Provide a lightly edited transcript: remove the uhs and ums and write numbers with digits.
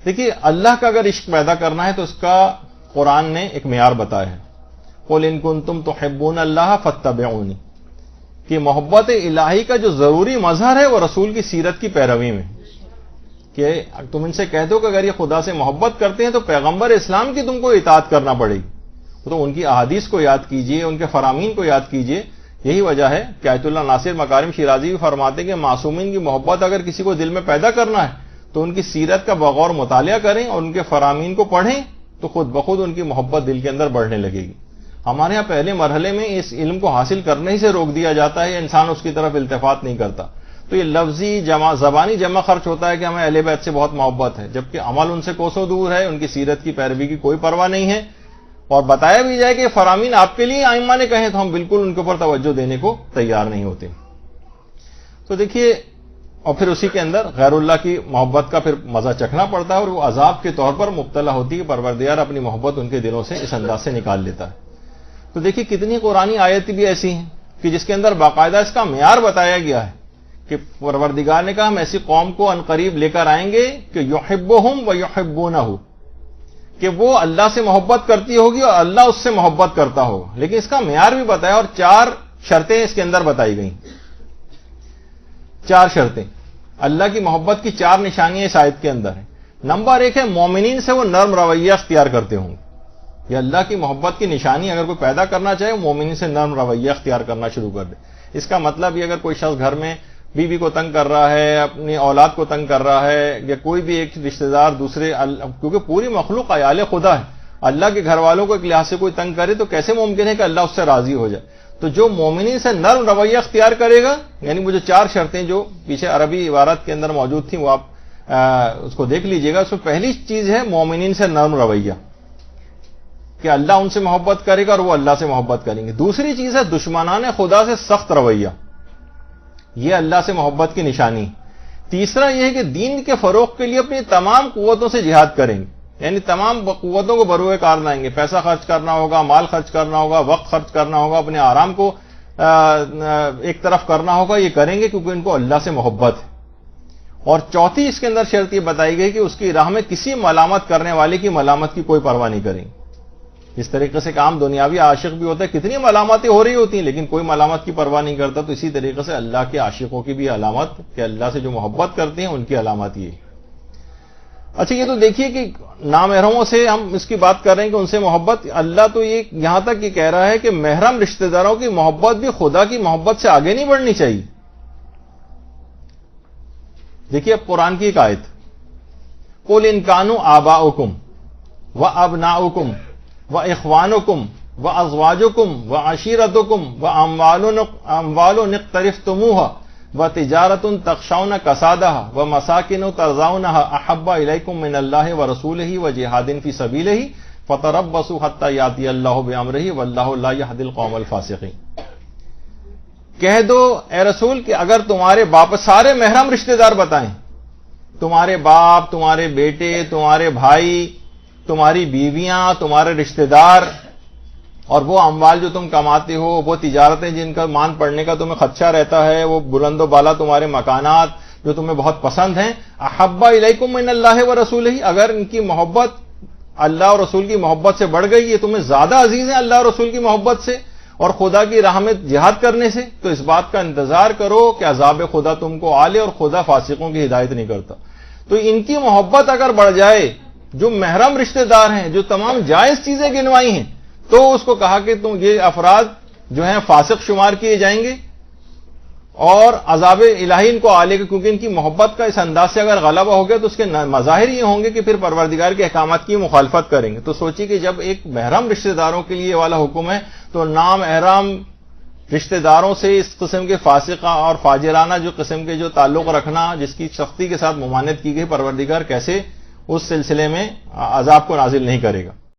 دیکھیے اللہ کا اگر عشق پیدا کرنا ہے تو اس کا قرآن نے ایک معیار بتایا ہے، قل ان کنتم تحبون اللہ فاتبعونی، کہ محبت الہی کا جو ضروری مظہر ہے وہ رسول کی سیرت کی پیروی میں، کہ تم ان سے کہہ دو کہ اگر یہ خدا سے محبت کرتے ہیں تو پیغمبر اسلام کی تم کو اطاعت کرنا پڑے گی، تو ان کی احادیث کو یاد کیجئے، ان کے فرامین کو یاد کیجئے۔ یہی وجہ ہے کہ آیت اللہ ناصر مکارم شیرازی بھی فرماتے ہیں کہ معصومین کی محبت اگر کسی کو دل میں پیدا کرنا ہے تو ان کی سیرت کا بغور مطالعہ کریں اور ان کے فرامین کو پڑھیں، تو خود بخود ان کی محبت دل کے اندر بڑھنے لگے گی۔ ہمارے ہاں پہلے مرحلے میں اس علم کو حاصل کرنے ہی سے روک دیا جاتا ہے، یا انسان اس کی طرف التفات نہیں کرتا، تو یہ لفظی زبانی جمع خرچ ہوتا ہے کہ ہمیں اہل بیت سے بہت محبت ہے، جبکہ عمل ان سے کوسوں دور ہے، ان کی سیرت کی پیروی کی کوئی پرواہ نہیں ہے، اور بتایا بھی جائے کہ فرامین آپ کے لیے ائمہ نے کہیں تو ہم بالکل ان کے اوپر توجہ دینے کو تیار نہیں ہوتے۔ تو دیکھیے، اور پھر اسی کے اندر غیر اللہ کی محبت کا پھر مزہ چکھنا پڑتا ہے، اور وہ عذاب کے طور پر مبتلا ہوتی ہے، پروردگار اپنی محبت ان کے دلوں سے اس انداز سے نکال لیتا ہے۔ تو دیکھیے کتنی قرآنی آیتیں بھی ایسی ہیں کہ جس کے اندر باقاعدہ اس کا معیار بتایا گیا ہے کہ پروردگار نے کہا ہم ایسی قوم کو عنقریب لے کر آئیں گے کہ یحبہم و یحبونہ، کہ وہ اللہ سے محبت کرتی ہوگی اور اللہ اس سے محبت کرتا ہوگا، لیکن اس کا معیار بھی بتایا، اور 4 شرطیں اس کے اندر بتائی گئیں۔ 4 شرطیں، اللہ کی محبت کی 4 نشانیاں اس آیت کے اندر ہیں۔ نمبر 1 ہے مومنین سے وہ نرم رویہ اختیار کرتے ہوں گے۔ یہ اللہ کی محبت کی نشانی اگر کوئی پیدا کرنا چاہے، مومنین سے نرم رویہ اختیار کرنا شروع کر دے۔ اس کا مطلب یہ اگر کوئی شخص گھر میں بیوی کو تنگ کر رہا ہے، اپنی اولاد کو تنگ کر رہا ہے، یا کوئی بھی ایک رشتہ دار دوسرے، کیونکہ پوری مخلوق عیال خدا ہے، اللہ کے گھر والوں کو ایک لحاظ سے کوئی تنگ کرے تو کیسے ممکن ہے کہ اللہ اس سے راضی ہو جائے؟ تو جو مومنین سے نرم رویہ اختیار کرے گا، یعنی وہ جو 4 شرطیں جو پیچھے عربی عبارت کے اندر موجود تھیں وہ آپ اس کو دیکھ لیجئے گا۔ اس میں پہلی چیز ہے مومنین سے نرم رویہ، کہ اللہ ان سے محبت کرے گا اور وہ اللہ سے محبت کریں گے۔ دوسری چیز ہے دشمنان خدا سے سخت رویہ، یہ اللہ سے محبت کی نشانی۔ تیسرا یہ ہے کہ دین کے فروغ کے لیے اپنی تمام قوتوں سے جہاد کریں گے، یعنی تمام قوتوں کو بروئے کار لائیں گے، پیسہ خرچ کرنا ہوگا، مال خرچ کرنا ہوگا، وقت خرچ کرنا ہوگا، اپنے آرام کو ایک طرف کرنا ہوگا، یہ کریں گے کیونکہ ان کو اللہ سے محبت ہے۔ اور چوتھی اس کے اندر شرط یہ بتائی گئی کہ اس کی راہ میں کسی ملامت کرنے والے کی ملامت کی کوئی پرواہ نہیں کریں گے۔ اس طریقے سے کام دنیاوی عاشق بھی ہوتا ہے، کتنی ملامتیں ہو رہی ہوتی ہیں لیکن کوئی ملامت کی پرواہ نہیں کرتا، تو اسی طریقے سے اللہ کے عاشقوں کی بھی علامت، کہ اللہ سے جو محبت کرتے ہیں ان کی علامت یہ ہے۔ اچھا، یہ تو دیکھیے کہ نامحرموں سے ہم اس کی بات کر رہے ہیں کہ ان سے محبت، اللہ تو یہ یہاں تک یہ کہہ رہا ہے کہ محرم رشتہ داروں کی محبت بھی خدا کی محبت سے آگے نہیں بڑھنی چاہیے۔ دیکھیے اب قرآن کی ایک آیت، قُلْ إِنْ كَانُوا آبَاؤُكُمْ وَأَبْنَاؤُكُمْ وَإِخْوَانُكُمْ وَأَزْوَاجُكُمْ وَعَشِيرَتُكُمْ وَأَمْوَالٌ اقْتَرَفْتُمُوهَا وَتِجَارَةٌ تَخْشَوْنَ كَسَادَهَا وَمَسَاكِنُ تَرْضَوْنَهَا أَحَبَّ إِلَيْكُم مِّنَ اللَّهِ وَرَسُولِهِ وَجِهَادٍ فِي سَبِيلِهِ فَتَرَبَّصُوا حَتَّى يَأْتِيَ اللَّهُ بِأَمْرِهِ وَاللَّهُ لَا يَهْدِي الْقَوْمَ الْفَاسِقِينَ۔ کہہ دو اے رسول کہ اگر تمہارے باپ، سارے محرم رشتہ دار بتائیں، تمہارے باپ، تمہارے بیٹے، تمہارے بھائی، تمہاری بیویاں، تمہارے رشتہ دار، اور وہ اموال جو تم کماتے ہو، وہ تجارتیں جن کا مان پڑنے کا تمہیں خدشہ رہتا ہے، وہ بلند و بالا تمہارے مکانات جو تمہیں بہت پسند ہیں، احب الیکم من اللہ ورسولہ، اگر ان کی محبت اللہ اور رسول کی محبت سے بڑھ گئی، یہ تمہیں زیادہ عزیز ہیں اللہ اور رسول کی محبت سے اور خدا کی راہ میں جہاد کرنے سے، تو اس بات کا انتظار کرو کہ عذاب خدا تم کو آ لے، اور خدا فاسقوں کی ہدایت نہیں کرتا۔ تو ان کی محبت اگر بڑھ جائے، جو محرم رشتہ دار ہیں، جو تمام جائز چیزیں گنوائی ہیں، تو اس کو کہا کہ تم یہ افراد جو ہیں فاسق شمار کیے جائیں گے اور عذاب الہی ان کو آلے گا، کیونکہ ان کی محبت کا اس انداز سے اگر غلبہ ہو گیا تو اس کے مظاہر یہ ہوں گے کہ پھر پروردگار کے احکامات کی مخالفت کریں گے۔ تو سوچیے کہ جب ایک محرم رشتہ داروں کے لیے یہ والا حکم ہے، تو نامحرم رشتہ داروں سے اس قسم کے فاسقہ اور فاجرانہ جو قسم کے جو تعلق رکھنا، جس کی سختی کے ساتھ ممانعت کی گئی، پروردگار کیسے اس سلسلے میں عذاب کو نازل نہیں کرے گا۔